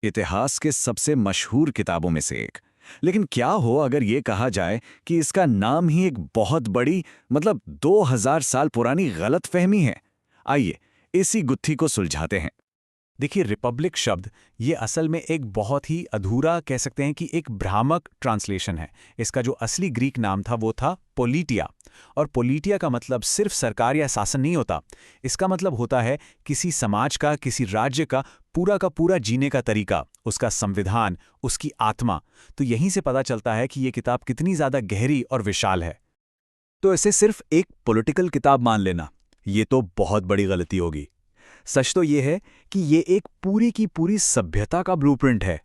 इतिहास के सबसे मशहूर किताबों में से एक। लेकिन क्या हो अगर ये कहा जाए कि इसका नाम ही एक बहुत बड़ी 2000 साल पुरानी गलतफहमी है। आइए इसी गुत्थी को सुलझाते हैं। देखिए, रिपब्लिक शब्द ये असल में एक बहुत ही अधूरा, कह सकते हैं कि एक भ्रामक ट्रांसलेशन है। इसका जो असली ग्रीक नाम था वो था पोलिटिया। और पोलिटिया का मतलब सिर्फ सरकार या शासन नहीं होता। इसका मतलब होता है किसी समाज का, किसी राज्य का पूरा जीने का तरीका, उसका संविधान, उसकी आत्मा। तो यहीं से पता चलता है कि ये किताब कितनी ज़्यादा गहरी और विशाल है। तो इसे सिर्फ एक पॉलिटिकल किताब मान लेना, ये तो बहुत बड़ी गलती होगी। सच तो ये है कि ये एक पूरी की पूरी सभ्यता का ब्लूप्रिंट है।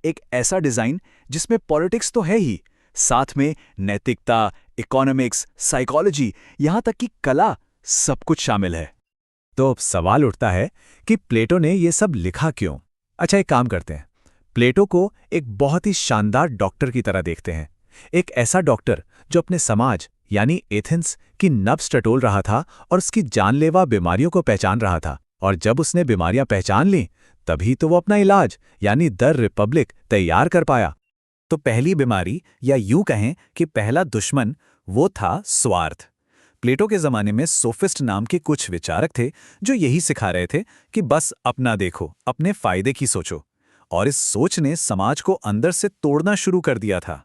एक ऐसा डिजाइन जिसमें पॉलिटिक्स तो है ही, साथ में नैतिकता, इकोनॉमिक्स, साइकोलॉजी, यहां तक कि कला, सब कुछ शामिल है। तो अब सवाल उठता है कि प्लेटो ने ये सब लिखा क्यों? अच्छा, एक काम करते हैं। प्लेटो को एक बहुत ही शानदार डॉक्टर की तरह देखते हैं। एक ऐसा डॉक्टर जो अपने समाज यानी एथेंस की नब्ज टटोल रहा था और उसकी जानलेवा बीमारियों को पहचान रहा था। और जब उसने बीमारियां पहचान लीं, तभी तो वो अपना इलाज यानी द रिपब्लिक तैयार कर पाया। तो पहली बीमारी, या यूं कहें कि पहला दुश्मन, वो था स्वार्थ। प्लेटो के ज़माने में सोफिस्ट नाम के कुछ विचारक थे जो यही सिखा रहे थे कि बस अपना देखो, अपने फायदे की सोचो। और इस सोच ने समाज को अंदर से तोड़ना शुरू कर दिया था।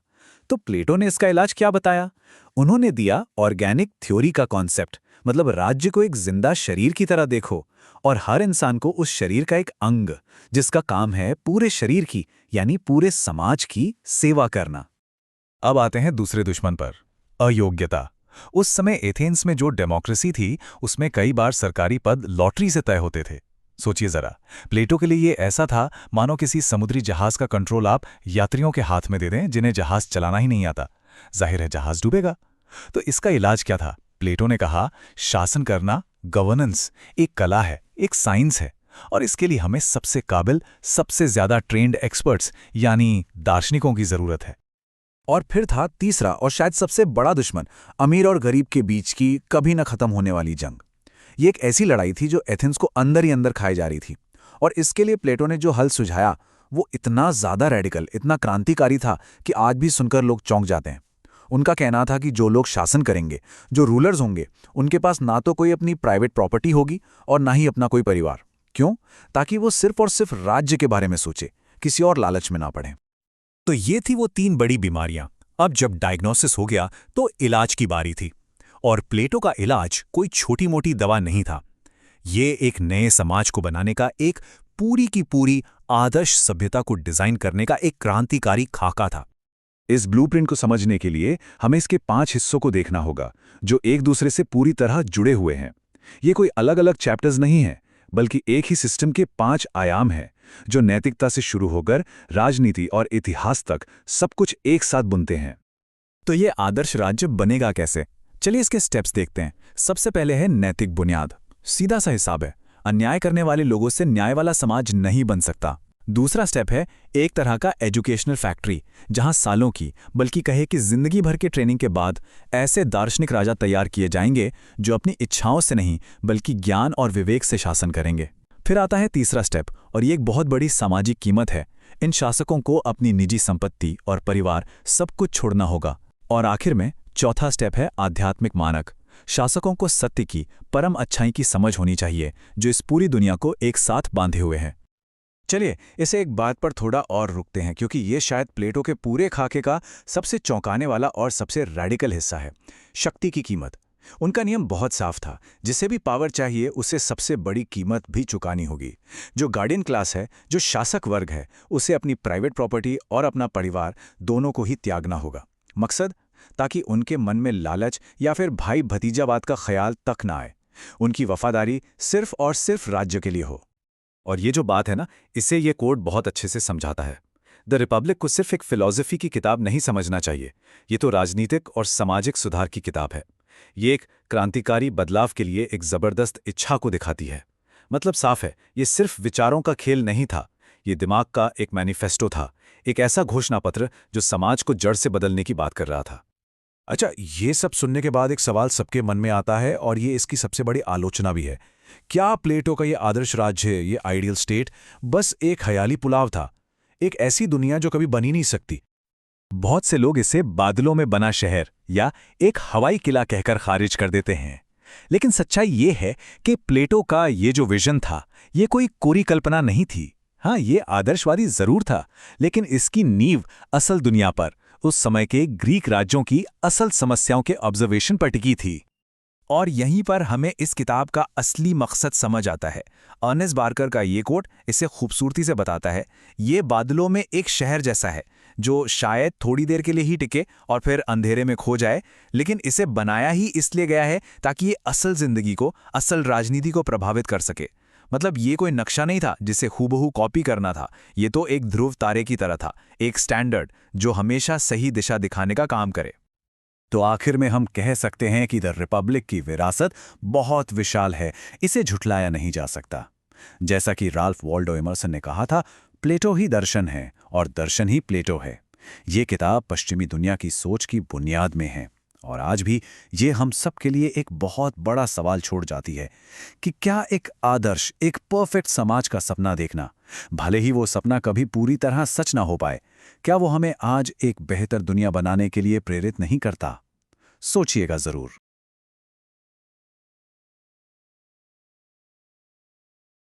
तो प्लेटो ने इसका इलाज क्या बताया? उन्होंने दिया ऑर्गेनिक थ्योरी का कॉन्सेप्ट, मतलब राज्य को एक जिंदा शरीर की तरह देखो और हर इंसान को उस शरीर का एक अंग, जिसका काम है पूरे शरीर की यानी पूरे समाज की सेवा करना। अब आते हैं दूसरे दुश्मन पर, अयोग्यता। उस समय एथेंस में जो डेमोक्रेसी थी, उसमें कई बार सरकारी पद लॉटरी से तय होते थे। सोचिए जरा, प्लेटो के लिए ये ऐसा था मानो किसी समुद्री जहाज का कंट्रोल आप यात्रियों के हाथ में दे दें जिन्हें जहाज चलाना ही नहीं आता। जाहिर है जहाज डूबेगा। तो इसका इलाज क्या था? प्लेटो ने कहा, शासन करना, गवर्नेंस, एक कला है, एक साइंस है, और इसके लिए हमें सबसे काबिल, सबसे ज्यादा ट्रेंड एक्सपर्ट्स यानी दार्शनिकों की जरूरत है। और फिर था तीसरा और शायद सबसे बड़ा दुश्मन, अमीर और गरीब के बीच की कभी न खत्म होने वाली जंग। ये एक ऐसी लड़ाई थी जो एथेंस को अंदर ही अंदर खाई जा रही थी। और इसके लिए प्लेटो ने जो हल सुझाया वो इतना ज्यादा रेडिकल, इतना क्रांतिकारी था कि आज भी सुनकर लोग चौंक जाते हैं। उनका कहना था कि जो लोग शासन करेंगे, जो रूलर्स होंगे, उनके पास ना तो कोई अपनी प्राइवेट प्रॉपर्टी होगी और ना ही अपना कोई परिवार। क्यों? ताकि वो सिर्फ और सिर्फ राज्य के बारे में सोचे, किसी और लालच में ना पड़े। तो ये थी वो तीन बड़ी बीमारियां। अब जब डायग्नोसिस हो गया तो इलाज की बारी थी। और प्लेटो का इलाज कोई छोटी मोटी दवा नहीं था। ये एक नए समाज को बनाने का, एक पूरी की पूरी आदर्श सभ्यता को डिजाइन करने का एक क्रांतिकारी खाका था। इस ब्लूप्रिंट को समझने के लिए हमें इसके 5 हिस्सों को देखना होगा, जो एक दूसरे से पूरी तरह जुड़े हुए हैं। ये कोई अलग अलग चैप्टर्स नहीं हैं, बल्कि एक ही सिस्टम के 5 आयाम हैं, जो नैतिकता से शुरू होकर राजनीति और इतिहास तक सब कुछ एक साथ बुनते हैं। तो ये आदर्श राज्य बनेगा कैसे? चलिए इसके स्टेप्स देखते हैं। सबसे पहले है नैतिक बुनियाद। सीधा सा हिसाब है, अन्याय करने वाले लोगों से न्याय वाला समाज नहीं बन सकता। दूसरा स्टेप है एक तरह का एजुकेशनल फैक्ट्री, जहां सालों की, बल्कि कहे कि जिंदगी भर के ट्रेनिंग के बाद ऐसे दार्शनिक राजा तैयार किए जाएंगे जो अपनी इच्छाओं से नहीं बल्कि ज्ञान और विवेक से शासन करेंगे। फिर आता है तीसरा स्टेप, और ये एक बहुत बड़ी सामाजिक कीमत है। इन शासकों को अपनी निजी संपत्ति और परिवार सब कुछ छोड़ना होगा। और आखिर में चौथा स्टेप है आध्यात्मिक मानक। शासकों को सत्य की, परम अच्छाई की समझ होनी चाहिए, जो इस पूरी दुनिया को एक साथ बांधे हुए है। चलिए इसे एक बात पर थोड़ा और रुकते हैं, क्योंकि ये शायद प्लेटो के पूरे खाके का सबसे चौंकाने वाला और सबसे रैडिकल हिस्सा है, शक्ति की कीमत। उनका नियम बहुत साफ था, जिसे भी पावर चाहिए उसे सबसे बड़ी कीमत भी चुकानी होगी। जो गार्डियन क्लास है, जो शासक वर्ग है, उसे अपनी प्राइवेट प्रॉपर्टी और अपना परिवार दोनों को ही त्यागना होगा। मकसद, ताकि उनके मन में लालच या फिर भाई भतीजावाद का ख्याल तक ना आए। उनकी वफादारी सिर्फ और सिर्फ राज्य के लिए हो। और ये जो बात है ना, इसे ये कोड बहुत अच्छे से समझाता है। द रिपब्लिक को सिर्फ एक फिलॉसफी की किताब नहीं समझना चाहिए, ये तो राजनीतिक और सामाजिक सुधार की किताब है। ये एक क्रांतिकारी बदलाव के लिए एक जबरदस्त इच्छा को दिखाती है। मतलब साफ है, ये सिर्फ विचारों का खेल नहीं था, ये दिमाग का एक मैनिफेस्टो था, एक ऐसा घोषणा पत्र जो समाज को जड़ से बदलने की बात कर रहा था। अच्छा, ये सब सुनने के बाद एक सवाल सबके मन में आता है, और ये इसकी सबसे बड़ी आलोचना भी है। क्या प्लेटो का ये आदर्श राज्य, ये आइडियल स्टेट, बस एक ख्याली पुलाव था, एक ऐसी दुनिया जो कभी बनी नहीं सकती। बहुत से लोग इसे बादलों में बना शहर या एक हवाई किला कहकर खारिज कर देते हैं, लेकिन सच्चाई ये है कि प्लेटो का ये जो विजन था, ये कोई कोरी कल्पना नहीं थी। हाँ, ये आदर्शवादी जरूर था, लेकिन इसकी नींव असल दुनिया पर, उस समय के ग्रीक राज्यों की असल समस्याओं के ऑब्जर्वेशन पर टिकी थी। और यहीं पर हमें इस किताब का असली मकसद समझ आता है। अर्नेस्ट बार्कर का ये कोट इसे खूबसूरती से बताता है। ये बादलों में एक शहर जैसा है जो शायद थोड़ी देर के लिए ही टिके और फिर अंधेरे में खो जाए, लेकिन इसे बनाया ही इसलिए गया है ताकि ये असल जिंदगी को, असल राजनीति को प्रभावित कर सके। मतलब ये कोई नक्शा नहीं था जिसे हूबहू कॉपी करना था। ये तो एक ध्रुव तारे की तरह था, एक स्टैंडर्ड जो हमेशा सही दिशा दिखाने का काम करे। तो आखिर में हम कह सकते हैं कि द रिपब्लिक की विरासत बहुत विशाल है, इसे झुठलाया नहीं जा सकता। जैसा कि राल्फ वॉल्डो एमर्सन ने कहा था, प्लेटो ही दर्शन है और दर्शन ही प्लेटो है। ये किताब पश्चिमी दुनिया की सोच की बुनियाद में है और आज भी ये हम सब के लिए एक बहुत बड़ा सवाल छोड़ जाती है कि क्या एक आदर्श, एक परफेक्ट समाज का सपना देखना, भले ही वो सपना कभी पूरी तरह सच ना हो पाए, क्या वो हमें आज एक बेहतर दुनिया बनाने के लिए प्रेरित नहीं करता? सोचिएगा जरूर।